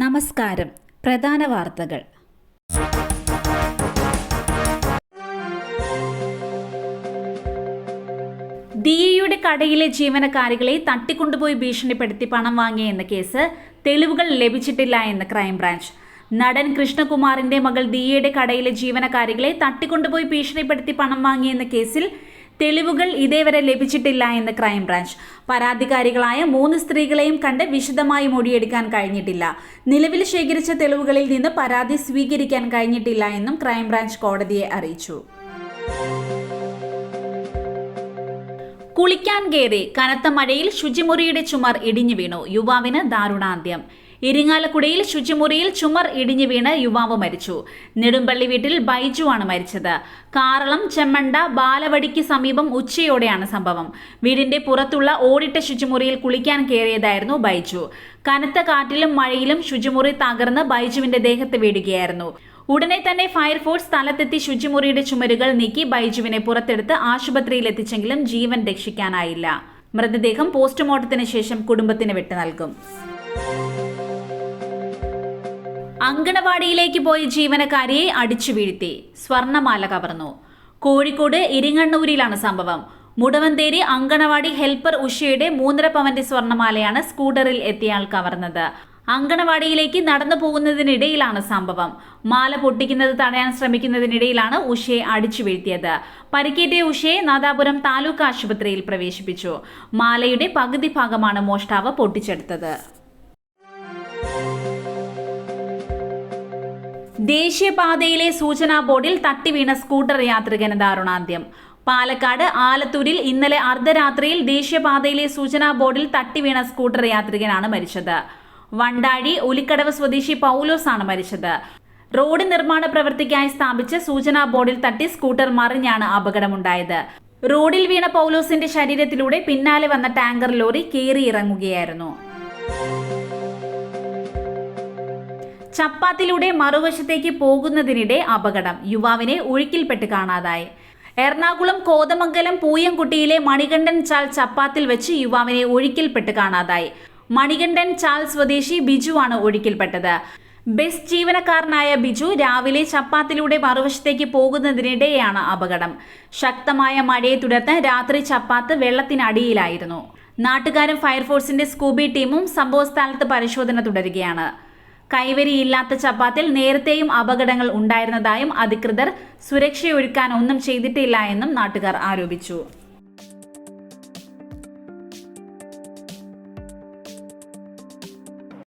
നമസ്കാരം. പ്രധാന വാർത്തകൾ. ദിയയുടെ കടയിലെ ജീവനക്കാരികളെ തട്ടിക്കൊണ്ടുപോയി ഭീഷണിപ്പെടുത്തി പണം വാങ്ങിയെന്ന കേസ് തെളിവുകൾ ലഭിച്ചിട്ടില്ല എന്ന് ക്രൈംബ്രാഞ്ച്. നടൻ കൃഷ്ണകുമാറിന്റെ മകൾ ദിയയുടെ കടയിലെ ജീവനക്കാരികളെ തട്ടിക്കൊണ്ടുപോയി ഭീഷണിപ്പെടുത്തി പണം വാങ്ങിയെന്ന കേസിൽ തെളിവുകൾ ഇതേവരെ ലഭിച്ചിട്ടില്ല എന്ന് ക്രൈംബ്രാഞ്ച്. പരാതിക്കാരികളായ 3 സ്ത്രീകളെയും കണ്ട് വിശദമായി മൊഴിയെടുക്കാൻ കഴിഞ്ഞിട്ടില്ല. നിലവിൽ ശേഖരിച്ച തെളിവുകളിൽ നിന്ന് പരാതി സ്വീകരിക്കാൻ കഴിഞ്ഞിട്ടില്ല എന്നും ക്രൈംബ്രാഞ്ച് കോടതിയെ അറിയിച്ചു. കുളിക്കാൻ കയറി കനത്ത മഴയിൽ ശുചിമുറിയുടെ ചുമർ ഇടിഞ്ഞു വീണു. യുവാവിന് ദാരുണാന്ത്യം. ഇരിങ്ങാലക്കുടയിൽ ശുചിമുറിയിൽ ചുമർ ഇടിഞ്ഞു വീണ് യുവാവ് മരിച്ചു. നെടുമ്പള്ളി വീട്ടിൽ ബൈജു ആണ് മരിച്ചത്. കാറളം ചെമ്മണ്ട ബാലവടിക്ക് സമീപം ഉച്ചയോടെയാണ് സംഭവം. വീടിന്റെ പുറത്തുള്ള ഓടിട്ട ശുചിമുറിയിൽ കുളിക്കാൻ കയറിയതായിരുന്നു ബൈജു. കനത്ത കാറ്റിലും മഴയിലും ശുചിമുറി തകർന്ന് ബൈജുവിന്റെ ദേഹത്ത് വീഴുകയായിരുന്നു. ഉടനെ തന്നെ ഫയർഫോഴ്സ് സ്ഥലത്തെത്തി ശുചിമുറിയുടെ ചുമരുകൾ നീക്കി ബൈജുവിനെ പുറത്തെടുത്ത് ആശുപത്രിയിൽ എത്തിച്ചെങ്കിലും ജീവൻ രക്ഷിക്കാനായില്ല. മൃതദേഹം പോസ്റ്റ്മോർട്ടത്തിന് ശേഷം കുടുംബത്തിന് വിട്ടു നൽകും. അങ്കണവാടിയിലേക്ക് പോയ ജീവനക്കാരിയെ അടിച്ചു വീഴ്ത്തി. സ്വർണമാല കവർന്നു. കോഴിക്കോട് ഇരിങ്ങണ്ണൂരിലാണ് സംഭവം. മുടവന്തേരി അങ്കണവാടി ഹെൽപ്പർ ഉഷയുടെ 3.5 പവന്റെ സ്വർണമാലയാണ് സ്കൂട്ടറിൽ എത്തിയാൽ കവർന്നത്. അങ്കണവാടിയിലേക്ക് നടന്നു പോകുന്നതിനിടയിലാണ് സംഭവം. മാല പൊട്ടിക്കുന്നത് തടയാൻ ശ്രമിക്കുന്നതിനിടയിലാണ് ഉഷയെ അടിച്ചു വീഴ്ത്തിയത്. പരിക്കേറ്റ ഉഷയെ നാദാപുരം താലൂക്ക് ആശുപത്രിയിൽ പ്രവേശിപ്പിച്ചു. മാലയുടെ പകുതി ഭാഗമാണ് മോഷ്ടാവ് പൊട്ടിച്ചെടുത്തത്. ദേശീയപാതയിലെ സൂചനാ ബോർഡിൽ തട്ടിവീണ സ്കൂട്ടർ യാത്രികന് ദാരുണാന്ത്യം. പാലക്കാട് ആലത്തൂരിൽ ഇന്നലെ അർദ്ധരാത്രിയിൽ ദേശീയപാതയിലെ സൂചനാ ബോർഡിൽ തട്ടിവീണ സ്കൂട്ടർ യാത്രികനാണ് മരിച്ചത്. വണ്ടാഴി ഒലിക്കടവ് സ്വദേശി പൗലോസ് ആണ് മരിച്ചത്. റോഡ് നിർമ്മാണ പ്രവൃത്തിക്കായി സ്ഥാപിച്ച സൂചനാ ബോർഡിൽ തട്ടി സ്കൂട്ടർ മറിഞ്ഞാണ് അപകടമുണ്ടായത്. റോഡിൽ വീണ പൗലോസിന്റെ ശരീരത്തിലൂടെ പിന്നാലെ വന്ന ടാങ്കർ ലോറി കയറിയിറങ്ങുകയായിരുന്നു. ചപ്പാത്തിലൂടെ മറുവശത്തേക്ക് പോകുന്നതിനിടെ അപകടം. യുവാവിനെ ഒഴുക്കിൽപ്പെട്ട് കാണാതായി. എറണാകുളം കോതമംഗലം പൂയംകുട്ടിയിലെ മണികണ്ഠൻ ചാൽ ചപ്പാത്തിൽ വെച്ച് യുവാവിനെ ഒഴുക്കിൽപ്പെട്ട് കാണാതായി. മണികണ്ഠൻ ചാൽ സ്വദേശി ബിജു ആണ് ഒഴുക്കിൽപ്പെട്ടത്. ബസ് ജീവനക്കാരനായ ബിജു രാവിലെ ചപ്പാത്തിലൂടെ മറുവശത്തേക്ക് പോകുന്നതിനിടെയാണ് അപകടം. ശക്തമായ മഴയെ തുടർന്ന് രാത്രി ചപ്പാത്ത് വെള്ളത്തിനടിയിലായിരുന്നു. നാട്ടുകാരും ഫയർഫോഴ്സിന്റെ സ്കൂബി ടീമും സംഭവസ്ഥലത്ത് പരിശോധന തുടരുകയാണ്. കൈവരിയില്ലാത്ത ചപ്പാത്തിൽ നേരത്തെയും അപകടങ്ങൾ ഉണ്ടായിരുന്നതായും അധികൃതർ സുരക്ഷയൊരുക്കാൻ ഒന്നും ചെയ്തിട്ടില്ല എന്നും നാട്ടുകാർ ആരോപിച്ചു.